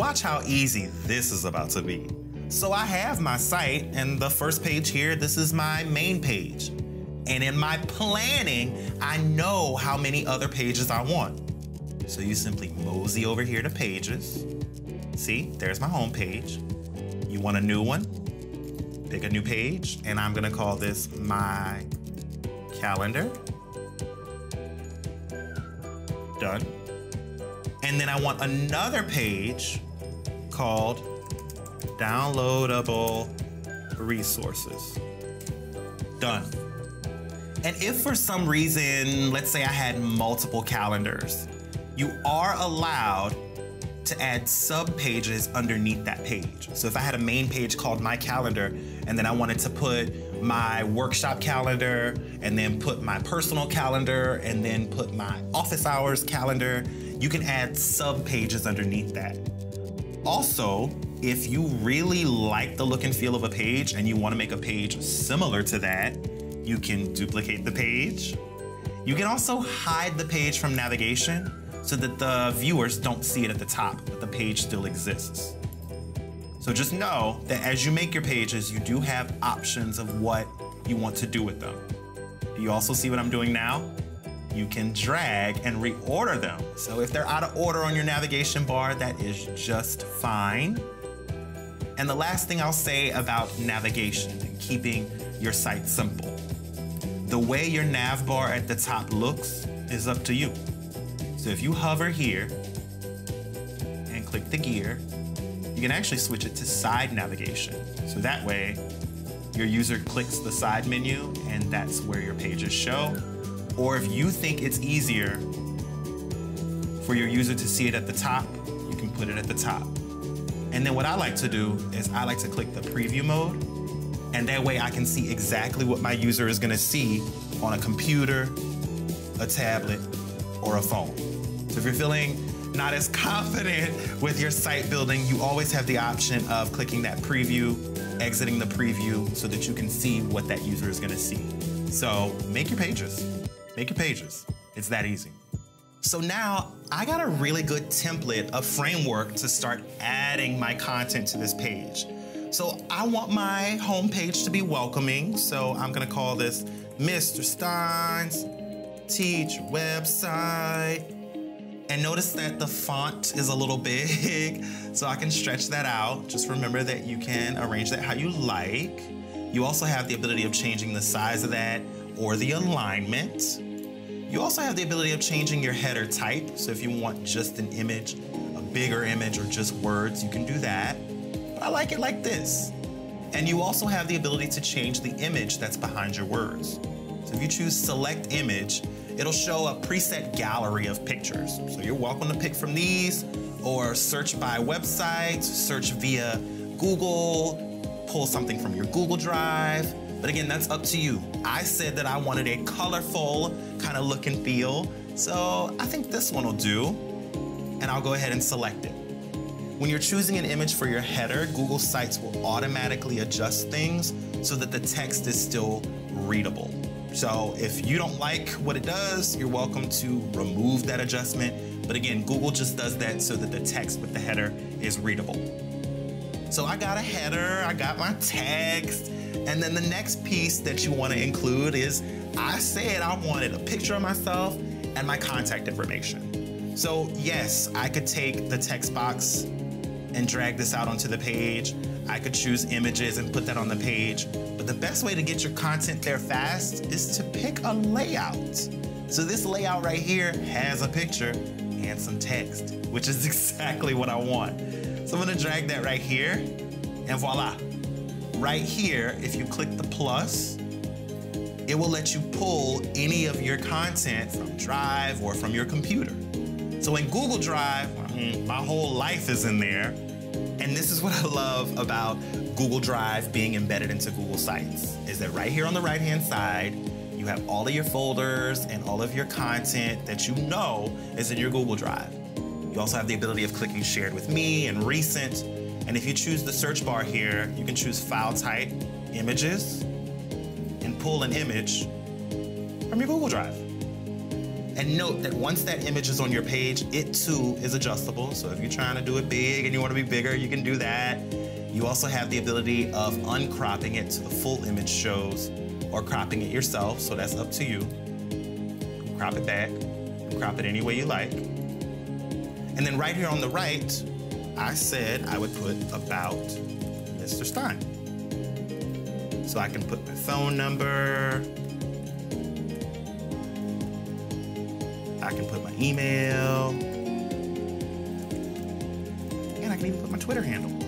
watch how easy this is about to be. So I have my site, and the first page here, this is my main page. And in my planning, I know how many other pages I want. So you simply mosey over here to pages. See, there's my home page. You want a new one? Pick a new page, and I'm gonna call this my calendar. Done. And then I want another page called downloadable resources. Done. And if for some reason, let's say I had multiple calendars, you are allowed to add sub-pages underneath that page. So if I had a main page called My Calendar, and then I wanted to put my workshop calendar, and then put my personal calendar, and then put my office hours calendar, you can add sub-pages underneath that. Also, if you really like the look and feel of a page and you want to make a page similar to that, you can duplicate the page. You can also hide the page from navigation so that the viewers don't see it at the top, but the page still exists. So just know that as you make your pages, you do have options of what you want to do with them. Do you also see what I'm doing now? You can drag and reorder them. So if they're out of order on your navigation bar, that is just fine. And the last thing I'll say about navigation and keeping your site simple. The way your nav bar at the top looks is up to you. So if you hover here and click the gear, you can actually switch it to side navigation. So that way, your user clicks the side menu and that's where your pages show. Or if you think it's easier for your user to see it at the top, you can put it at the top. And then what I like to do is I like to click the preview mode, and that way I can see exactly what my user is gonna see on a computer, a tablet, or a phone. So if you're feeling not as confident with your site building, you always have the option of clicking that preview, exiting the preview so that you can see what that user is gonna see. So make your pages. Make your pages. It's that easy. So now I got a really good template, a framework to start adding my content to this page. So I want my home page to be welcoming. So I'm gonna call this Mr. Stein's Teach Website. And notice that the font is a little big, so I can stretch that out. Just remember that you can arrange that how you like. You also have the ability of changing the size of that or the alignment. You also have the ability of changing your header type. So if you want just an image, a bigger image, or just words, you can do that. But I like it like this. And you also have the ability to change the image that's behind your words. So if you choose Select Image, it'll show a preset gallery of pictures. So you're welcome to pick from these, or search by website, search via Google, pull something from your Google Drive. But again, that's up to you. I said that I wanted a colorful kind of look and feel, so I think this one will do, and I'll go ahead and select it. When you're choosing an image for your header, Google Sites will automatically adjust things so that the text is still readable. So if you don't like what it does, you're welcome to remove that adjustment. But again, Google just does that so that the text with the header is readable. So I got a header, I got my text, and then the next piece that you want to include is, I said I wanted a picture of myself and my contact information. So yes, I could take the text box and drag this out onto the page. I could choose images and put that on the page. But the best way to get your content there fast is to pick a layout. So this layout right here has a picture and some text, which is exactly what I want. So I'm gonna drag that right here, and voila. Right here, if you click the plus, it will let you pull any of your content from Drive or from your computer. So in Google Drive, my whole life is in there. And this is what I love about Google Drive being embedded into Google Sites, is that right here on the right-hand side, you have all of your folders and all of your content that you know is in your Google Drive. You also have the ability of clicking Shared with Me and Recent. And if you choose the search bar here, you can choose File Type, Images, and pull an image from your Google Drive. And note that once that image is on your page, it too is adjustable. So if you're trying to do it big and you want to be bigger, you can do that. You also have the ability of uncropping it to the full image shows or cropping it yourself. So that's up to you. Crop it back, crop it any way you like. And then right here on the right, I said I would put about Mr. Stein. So I can put my phone number, I can put my email, and I can even put my Twitter handle.